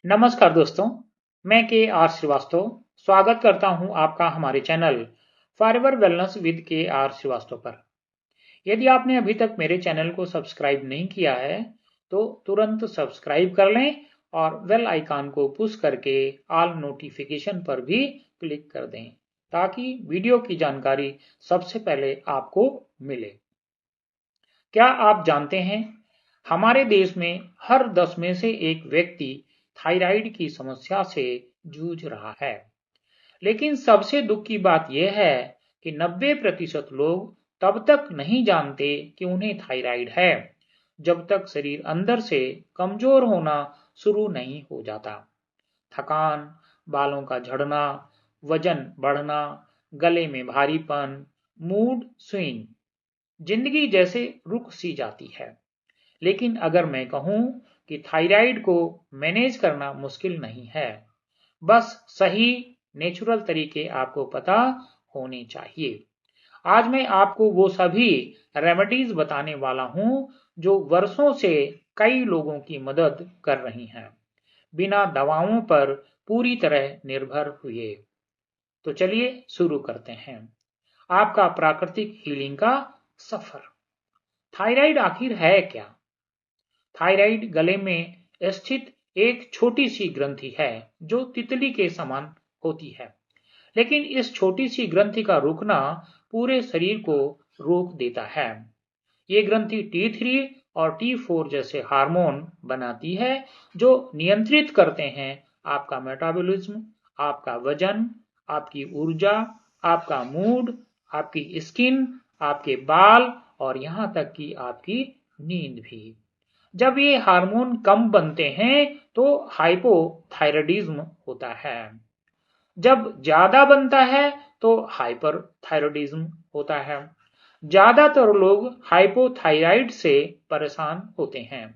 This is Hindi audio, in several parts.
नमस्कार दोस्तों, मैं के आर श्रीवास्तव स्वागत करता हूं आपका हमारे चैनल फॉरएवर वेलनेस विद के आर श्रीवास्तव पर। यदि आपने अभी तक मेरे चैनल को सब्सक्राइब नहीं किया है तो तुरंत सब्सक्राइब कर लें और बेल आइकन को पुश करके ऑल नोटिफिकेशन पर भी क्लिक कर दें ताकि वीडियो की जानकारी सबसे पहले आपको मिले। क्या आप जानते हैं, हमारे देश में हर 10 में से एक व्यक्ति थायराइड की समस्या से जूझ रहा है। लेकिन सबसे दुख की बात यह है कि 90% लोग तब तक नहीं जानते कि उन्हें थायराइड है जब तक शरीर अंदर से कमजोर होना शुरू नहीं हो जाता। थकान, बालों का झड़ना, वजन बढ़ना, गले में भारीपन, मूड स्विंग, जिंदगी जैसे रुक सी जाती है। लेकिन अगर मैं कहूं कि थायराइड को मैनेज करना मुश्किल नहीं है, बस सही नेचुरल तरीके आपको पता होने चाहिए। आज मैं आपको वो सभी रेमेडीज बताने वाला हूं जो वर्षों से कई लोगों की मदद कर रही हैं, बिना दवाओं पर पूरी तरह निर्भर हुए। तो चलिए शुरू करते हैं आपका प्राकृतिक हीलिंग का सफर। थायराइड आखिर है क्या? थायराइड गले में स्थित एक छोटी सी ग्रंथि है जो तितली के समान होती है। लेकिन इस छोटी सी ग्रंथि का रुकना पूरे शरीर को रोक देता है। ये ग्रंथि T3 और T4 जैसे हार्मोन बनाती है जो नियंत्रित करते हैं आपका मेटाबॉलिज्म, आपका वजन, आपकी ऊर्जा, आपका मूड, आपकी स्किन, आपके बाल और यहां तक कि आपकी नींद भी। जब ये हार्मोन कम बनते हैं तो हाइपोथायरायडिज्म होता है। जब ज्यादा बनता है तो हाइपरथायरायडिज्म होता है। ज्यादातर लोग हाइपोथायराइड से परेशान होते हैं,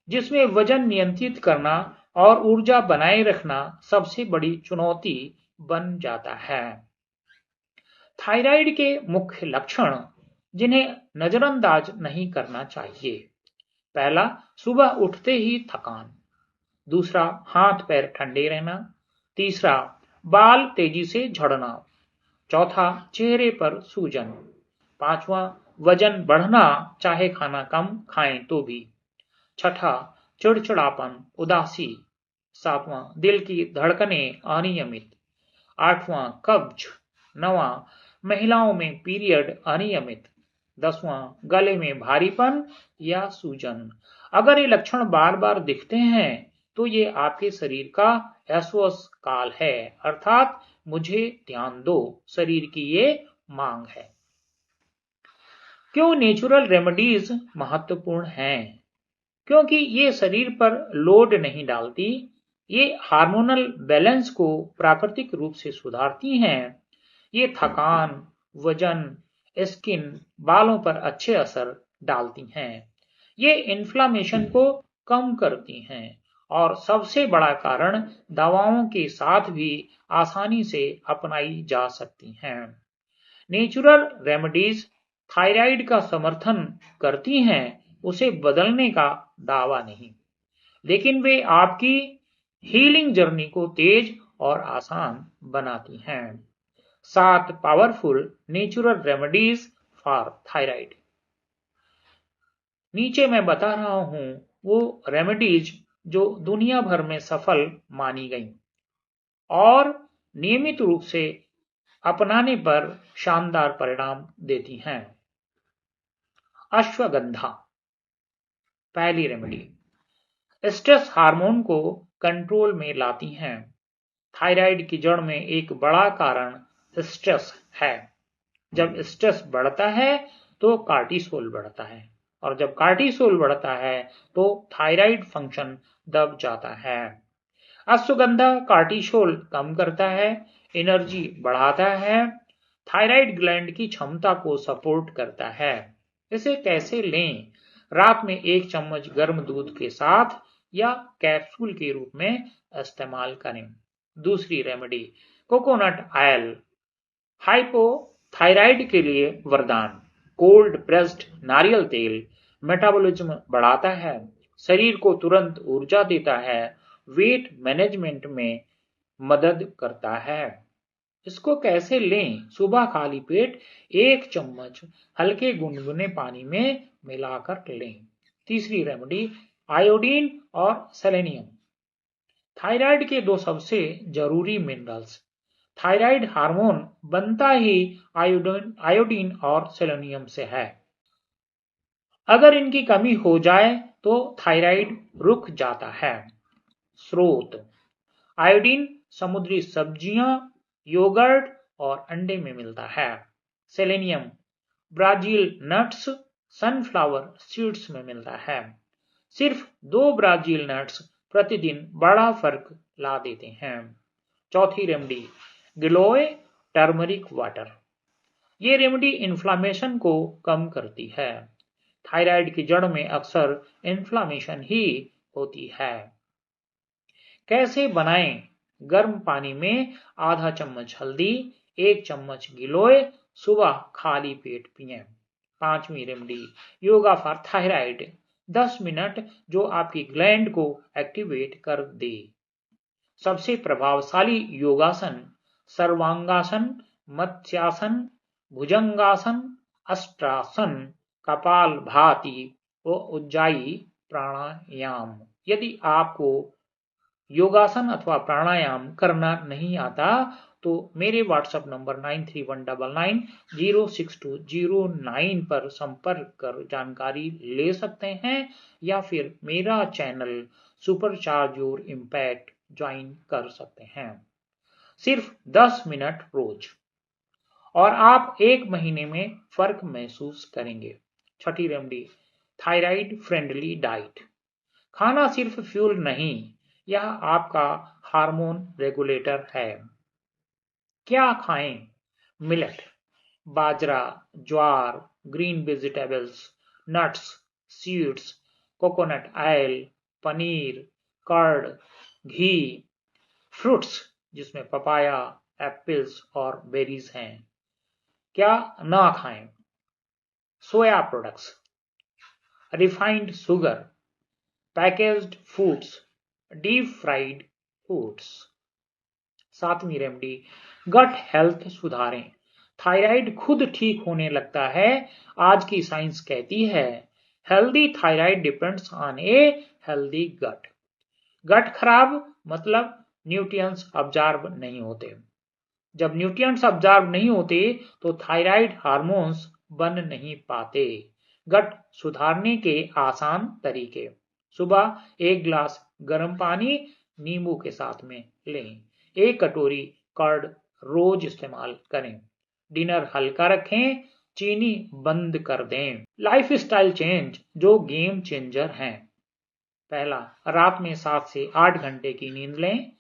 जिसमें वजन नियंत्रित करना और ऊर्जा बनाए रखना सबसे बड़ी चुनौती बन जाता है। थायराइड के मुख्य लक्षण जिन्हें नजरअंदाज नहीं करना चाहिए। पहला, सुबह उठते ही थकान। दूसरा, हाथ पैर ठंडे रहना। तीसरा, बाल तेजी से झड़ना। चौथा, चेहरे पर सूजन। पांचवा, वजन बढ़ना चाहे खाना कम खाएं तो भी। छठा, चिड़चिड़ापन, उदासी। सातवां, दिल की धड़कनें अनियमित। आठवां, कब्ज। नवां, महिलाओं में पीरियड अनियमित। 10वां, गले में भारीपन या सूजन। अगर ये लक्षण बार बार दिखते हैं तो ये आपके शरीर का एसओएस काल है, अर्थात मुझे ध्यान दो, शरीर की ये मांग है। क्यों नेचुरल रेमेडीज महत्वपूर्ण हैं? क्योंकि ये शरीर पर लोड नहीं डालती, ये हार्मोनल बैलेंस को प्राकृतिक रूप से सुधारती हैं। ये थकान, वजन, स्किन, बालों पर अच्छे असर डालती हैं। ये इन्फ्लामेशन को कम करती हैं और सबसे बड़ा कारण, दवाओं के साथ भी आसानी से अपनाई जा सकती हैं। नेचुरल रेमेडीज थायराइड का समर्थन करती हैं, उसे बदलने का दावा नहीं, लेकिन वे आपकी हीलिंग जर्नी को तेज और आसान बनाती हैं। 7 powerful natural remedies for thyroid. नीचे मैं बता रहा हूं वो रेमेडीज जो दुनिया भर में सफल मानी गई और नियमित रूप से अपनाने पर शानदार परिणाम देती हैं। अश्वगंधा, पहली रेमेडी, स्ट्रेस हार्मोन को कंट्रोल में लाती हैं। थायराइड की जड़ में एक बड़ा कारण स्ट्रेस है। जब स्ट्रेस बढ़ता है तो कार्टिसोल बढ़ता है और जब कार्टिसोल बढ़ता है तो थायराइड फंक्शन दब जाता है। अश्वगंधा कार्टिसोल कम करता है, एनर्जी बढ़ाता है, थायराइड ग्लैंड की क्षमता को सपोर्ट करता है। इसे कैसे लें? रात में 1 चम्मच गर्म दूध के साथ या कैप्सूल के रूप में इस्तेमाल करें। दूसरी रेमेडी, कोकोनट ऑयल, हाइपोथायराइड के लिए वरदान। कोल्ड प्रेस्ड नारियल तेल मेटाबॉलिज्म बढ़ाता है, शरीर को तुरंत ऊर्जा देता है, वेट मैनेजमेंट में मदद करता है। इसको कैसे लें? सुबह खाली पेट 1 चम्मच हल्के गुनगुने पानी में मिलाकर लें। तीसरी रेमेडी, आयोडीन और सेलेनियम। थायराइड के 2 सबसे जरूरी मिनरल्स। थायराइड हार्मोन बनता ही आयोडीन और सेलेनियम से है। अगर इनकी कमी हो जाए तो थायराइड रुक जाता है। स्रोत, आयोडीन समुद्री सब्जियां, योगर्ट और अंडे में मिलता है। Selenium Brazil nuts, sunflower seeds में मिलता है। सिर्फ 2 ब्राजील नट्स प्रतिदिन बड़ा फर्क ला देते हैं। चौथी रेमेडी, गिलोय टर्मरिक वाटर। ये रेमेडी इन्फ्लामेशन को कम करती है। थायराइड की जड़ में अक्सर इन्फ्लामेशन ही होती है। कैसे बनाएं? गर्म पानी में आधा चम्मच हल्दी, 1 चम्मच गिलोय, सुबह खाली पेट पिएं। पांचवी remedy, yoga for thyroid. 10 minute जो आपकी ग्लैंड को एक्टिवेट कर दे। सबसे प्रभावशाली योगासन सर्वांगासन, मत्स्यासन, भुजंगासन, अष्टासन, कपालभाति व उज्जाई प्राणायाम। यदि आपको योगासन अथवा प्राणायाम करना नहीं आता तो मेरे व्हाट्सएप नंबर 9319906209 पर संपर्क कर जानकारी ले सकते हैं या फिर मेरा channel supercharge your impact join कर सकते हैं। सिर्फ 10 मिनट रोज और आप 1 महीने में फर्क महसूस करेंगे। छठी रेमेडी, थायराइड फ्रेंडली डाइट। खाना सिर्फ फ्यूल नहीं, यह आपका हार्मोन रेगुलेटर है। क्या खाएं? मिलेट, बाजरा, ज्वार, green vegetables, nuts, seeds, coconut oil, paneer, curd, ghee, fruits जिसमें पपाया, एप्पल्स और बेरीज हैं। क्या ना खाएं? Soya products, refined sugar, packaged foods, deep fried foods. सातवीं रेमेडी, गट हेल्थ सुधारें। थायराइड खुद ठीक होने लगता है। आज की साइंस कहती है healthy thyroid depends on a healthy gut. Gut खराब मतलब न्यूट्रिएंट्स अब्जॉर्ब नहीं होते। जब न्यूट्रिएंट्स अब्जॉर्ब नहीं होते तो थायराइड हार्मोन्स बन नहीं पाते। गट सुधारने के आसान तरीके, सुबह 1 गिलास गर्म पानी नींबू के साथ में लें। 1 कटोरी कर्ड रोज इस्तेमाल करें। डिनर हल्का रखें, चीनी बंद कर दें। लाइफस्टाइल चेंज जो गेम चेंजर हैं। पहला, रात में 7 से 8 घंटे की नींद लें।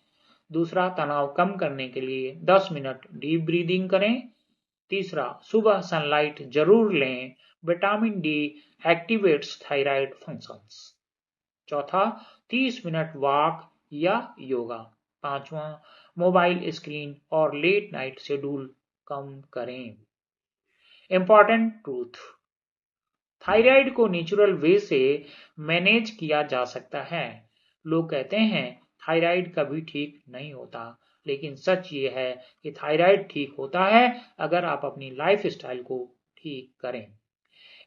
दूसरा, तनाव कम करने के लिए 10 मिनट डीप ब्रीदिंग करें। तीसरा, सुबह सनलाइट जरूर लें। Vitamin D activates thyroid functions. चौथा, 30 मिनट वॉक या योगा। पांचवा, मोबाइल स्क्रीन और लेट नाइट शेड्यूल कम करें। इंपॉर्टेंट ट्रूथ, थायराइड को नेचुरल वे से मैनेज किया जा सकता है। लोग कहते हैं थायराइड कभी ठीक नहीं होता, लेकिन सच ये है कि थायराइड ठीक होता है अगर आप अपनी लाइफस्टाइल को ठीक करें।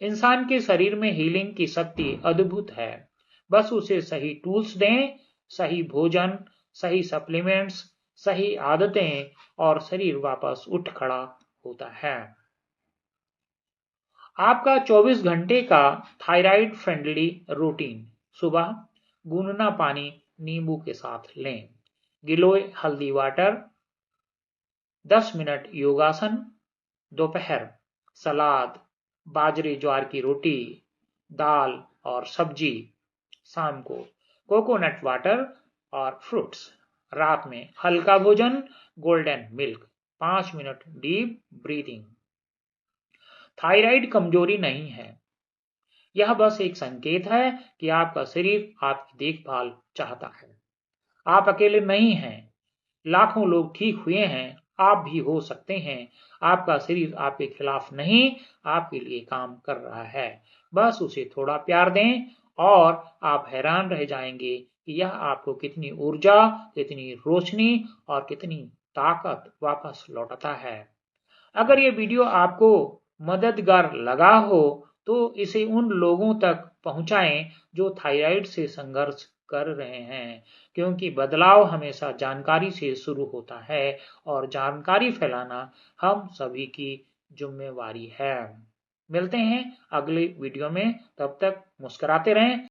इंसान के शरीर में हीलिंग की शक्ति अद्भुत है। बस उसे सही टूल्स दें, सही भोजन, सही सप्लीमेंट्स, सही आदतें और शरीर वापस उठ खड़ा होता है। आपका 24 घंटे का थायराइड फ्रेंडली रूटीन। सुबह गुनगुना पानी नींबू के साथ लें। गिलोय हल्दी वाटर। 10 मिनट योगासन। दोपहर सलाद, बाजरे ज्वार की रोटी, दाल और सब्जी। शाम को कोकोनट वाटर और फ्रूट्स। रात में हल्का भोजन, golden milk. 5 minute deep breathing. Thyroid कमजोरी नहीं है, यह बस एक संकेत है कि आपका शरीर आपकी देखभाल चाहता है। आप अकेले नहीं हैं, लाखों लोग ठीक हुए हैं, आप भी हो सकते हैं। आपका शरीर आपके खिलाफ नहीं, आपके लिए काम कर रहा है। बस उसे थोड़ा प्यार दें और आप हैरान रह जाएंगे कि यह आपको कितनी ऊर्जा, कितनी रोशनी और कितनी ताकत वापस लौटाता है। अगर ये वीडियो आपको मददगार लगा हो तो इसे उन लोगों तक पहुंचाएं जो थायराइड से संघर्ष कर रहे हैं, क्योंकि बदलाव हमेशा जानकारी से शुरू होता है और जानकारी फैलाना हम सभी की जिम्मेवारी है। मिलते हैं अगले वीडियो में, तब तक मुस्कुराते रहें।